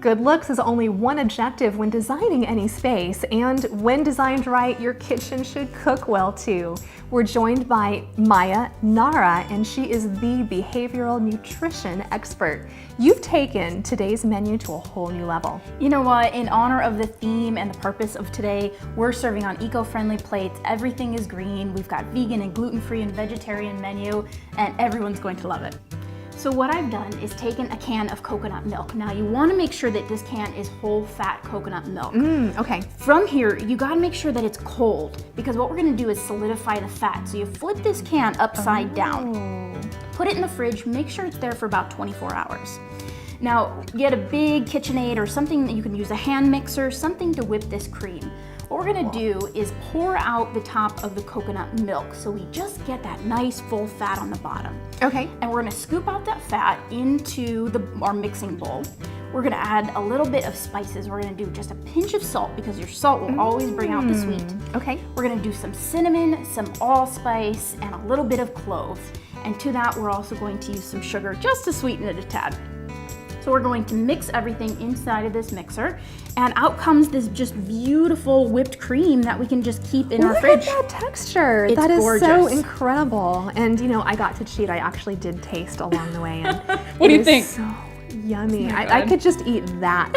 Good looks is only one objective when designing any space, and when designed right, your kitchen should cook well too. We're joined by Maya Nara, and she is the behavioral nutrition expert. You've taken today's menu to a whole new level. You know what? In honor of the theme and the purpose of today, we're serving on eco-friendly plates. Everything is green. We've got vegan and gluten-free and vegetarian menu, and everyone's going to love it. So what I've done is taken a can of coconut milk. Now you want to make sure that this can is whole fat coconut milk. Okay. From here, you got to make sure that it's cold, because what we're going to do is solidify the fat. So you flip this can upside down, put it in the fridge, make sure it's there for about 24 hours. Now get a big KitchenAid or something that you can use, a hand mixer, something to whip this cream. What we're gonna do is pour out the top of the coconut milk so we just get that nice full fat on the bottom. Okay. And we're gonna scoop out that fat into our mixing bowl. We're gonna add a little bit of spices. We're gonna do just a pinch of salt, because your salt will always bring out the sweet. Okay. We're gonna do some cinnamon, some allspice, and a little bit of clove. And to that, we're also going to use some sugar just to sweeten it a tad. So we're going to mix everything inside of this mixer, and out comes this just beautiful whipped cream that we can just keep in our fridge. Look at that texture. It's that is gorgeous. so incredible. And you know, I got to cheat. I actually did taste along the way. And What do you it is think? So yummy. Oh my I God. could just eat that.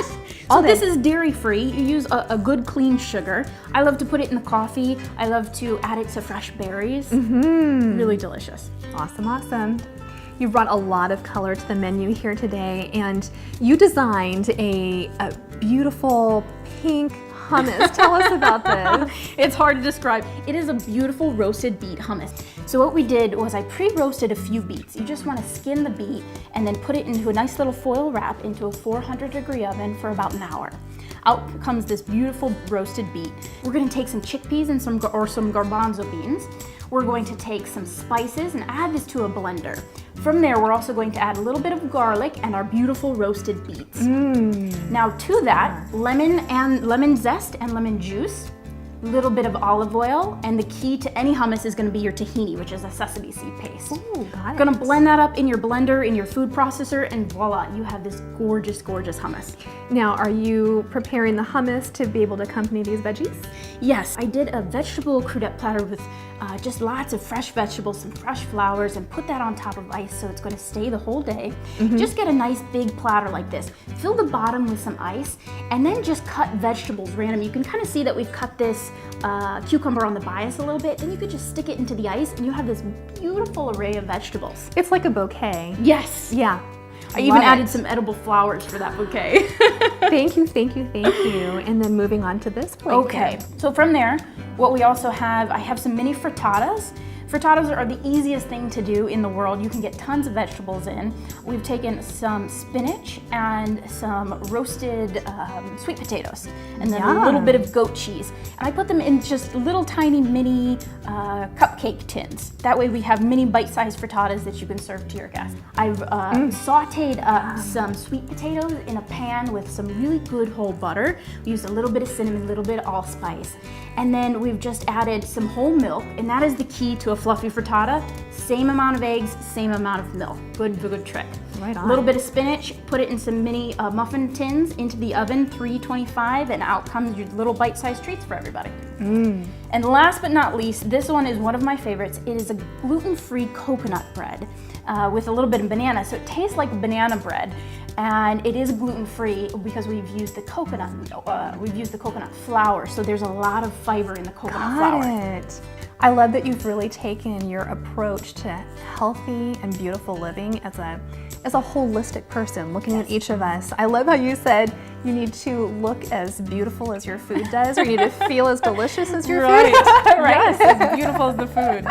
So this is dairy-free. You use a good clean sugar. I love to put it in the coffee. I love to add it to fresh berries. Really delicious. Awesome, awesome. You brought a lot of color to the menu here today, and you designed a beautiful pink hummus. Tell us about this. It's hard to describe. It is a beautiful roasted beet hummus. So what we did was I pre-roasted a few beets. You just want to skin the beet and then put it into a nice little foil wrap into a 400-degree oven for about an hour. Out comes this beautiful roasted beet. We're going to take some chickpeas and some garbanzo beans. We're going to take some spices and add this to a blender. From there, we're also going to add a little bit of garlic and our beautiful roasted beets. Now to that, lemon zest and lemon juice, a little bit of olive oil, and the key to any hummus is going to be your tahini, which is a sesame seed paste. Ooh, got it. Gonna blend that up in your blender, in your food processor, and voila, you have this gorgeous, gorgeous hummus. Now, are you preparing the hummus to be able to accompany these veggies? Yes, I did a vegetable crudette platter with just lots of fresh vegetables, some fresh flowers, and put that on top of ice so it's going to stay the whole day. Just get a nice big platter like this. Fill the bottom with some ice, and then just cut vegetables random. You can kind of see that we've cut this cucumber on the bias a little bit. Then you could just stick it into the ice, and you have this beautiful array of vegetables. It's like a bouquet. Yes. Yeah. I even Love added it. some edible flowers for that bouquet. Thank you, thank you, thank you. And then moving on to this plate. Okay, so from there, what we also have, I have some mini frittatas. Frittatas are the easiest thing to do in the world. You can get tons of vegetables in. We've taken some spinach and some roasted sweet potatoes, and then a little bit of goat cheese. And I put them in just little tiny mini cupcake tins. That way we have mini bite-sized frittatas that you can serve to your guests. I've sauteed some sweet potatoes in a pan with some really good whole butter. We used a little bit of cinnamon, a little bit of allspice. And then we've just added some whole milk, and that is the key to a fluffy frittata. Same amount of eggs, same amount of milk. Good trick. Right on. A little bit of spinach, put it in some mini muffin tins into the oven, 325, and out comes your little bite-sized treats for everybody. And last but not least, this one is one of my favorites. It is a gluten-free coconut bread with a little bit of banana, so it tastes like banana bread. And it is gluten-free because we've used the coconut flour, so there's a lot of fiber in the coconut flour. Got it. I love that you've really taken your approach to healthy and beautiful living as a holistic person, looking at each of us. I love how you said you need to look as beautiful as your food does, or you need to feel as delicious as your food. Right. Right? Yes, as beautiful as the food.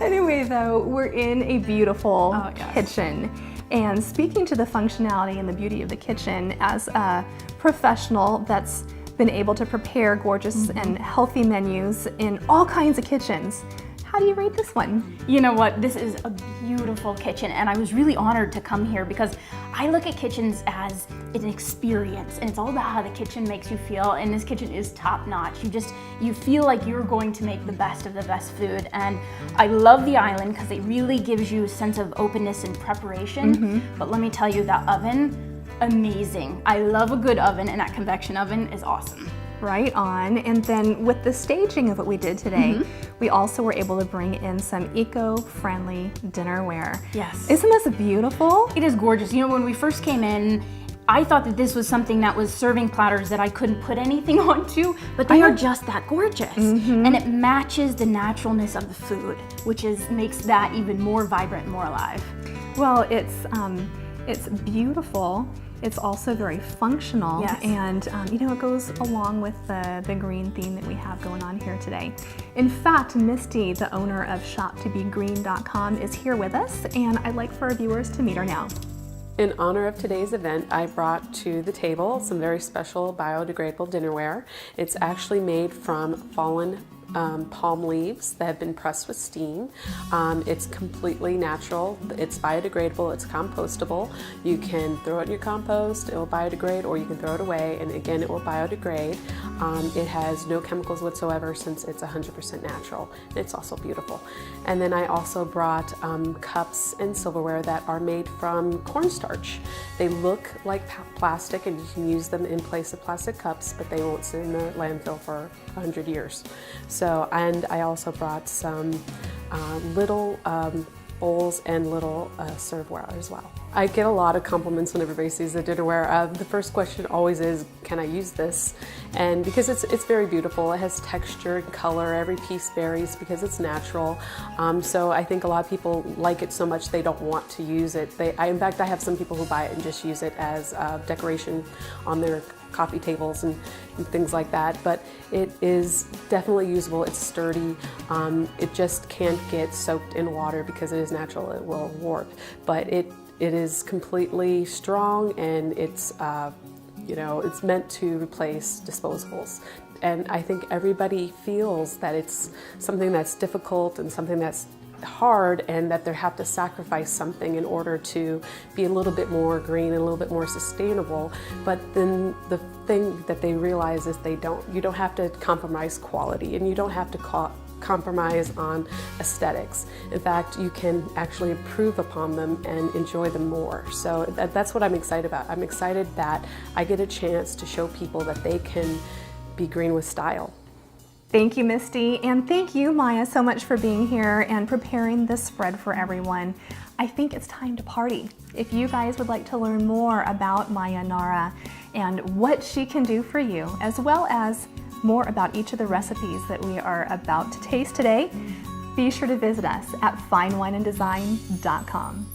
Anyway, though, we're in a beautiful yes. kitchen. And speaking to the functionality and the beauty of the kitchen, as a professional that's been able to prepare gorgeous and healthy menus in all kinds of kitchens, how do you rate this one? You know what, this is a beautiful kitchen, and I was really honored to come here because I look at kitchens as an experience, and it's all about how the kitchen makes you feel, and this kitchen is top notch. You feel like you're going to make the best of the best food, and I love the island because it really gives you a sense of openness and preparation, but let me tell you, that oven, amazing. I love a good oven, and that convection oven is awesome. Right on. And then with the staging of what we did today, we also were able to bring in some eco-friendly dinnerware. Yes. Isn't this beautiful? It is gorgeous. You know, when we first came in, I thought that this was something that was serving platters that I couldn't put anything onto, but they are just that gorgeous. And it matches the naturalness of the food, which makes that even more vibrant and more alive. Well, it's beautiful. It's also very functional, Yes. and you know, it goes along with the green theme that we have going on here today. In fact, Misty, the owner of shoptobegreen.com, is here with us, and I'd like for our viewers to meet her now. In honor of today's event, I brought to the table some very special biodegradable dinnerware. It's actually made from fallen palm leaves that have been pressed with steam. It's completely natural, it's biodegradable, it's compostable. You can throw it in your compost, it will biodegrade, or you can throw it away, and again, it will biodegrade. It has no chemicals whatsoever since it's 100% natural. It's also beautiful. And then I also brought cups and silverware that are made from cornstarch. They look like plastic, and you can use them in place of plastic cups, but they won't sit in the landfill for 100 years. So, and I also brought some little bowls and little serveware as well. I get a lot of compliments when everybody sees the dinnerware. The first question always is, can I use this? And because it's very beautiful, it has texture and color, every piece varies because it's natural. So I think a lot of people like it so much they don't want to use it. In fact, I have some people who buy it and just use it as decoration on their coffee tables and things like that, but it is definitely usable. It's sturdy. It just can't get soaked in water because it is natural. It will warp, but it is completely strong, and it's you know, it's meant to replace disposables. And I think everybody feels that it's something that's difficult and something that's hard, and that they have to sacrifice something in order to be a little bit more green and a little bit more sustainable. But then the thing that they realize is you don't have to compromise quality, and you don't have to compromise on aesthetics. In fact, you can actually improve upon them and enjoy them more. So that's what I'm excited about. I'm excited that I get a chance to show people that they can be green with style. Thank you, Misty, and thank you, Maya, so much for being here and preparing this spread for everyone. I think it's time to party. If you guys would like to learn more about Maya Nara and what she can do for you, as well as more about each of the recipes that we are about to taste today, be sure to visit us at finewineanddesign.com.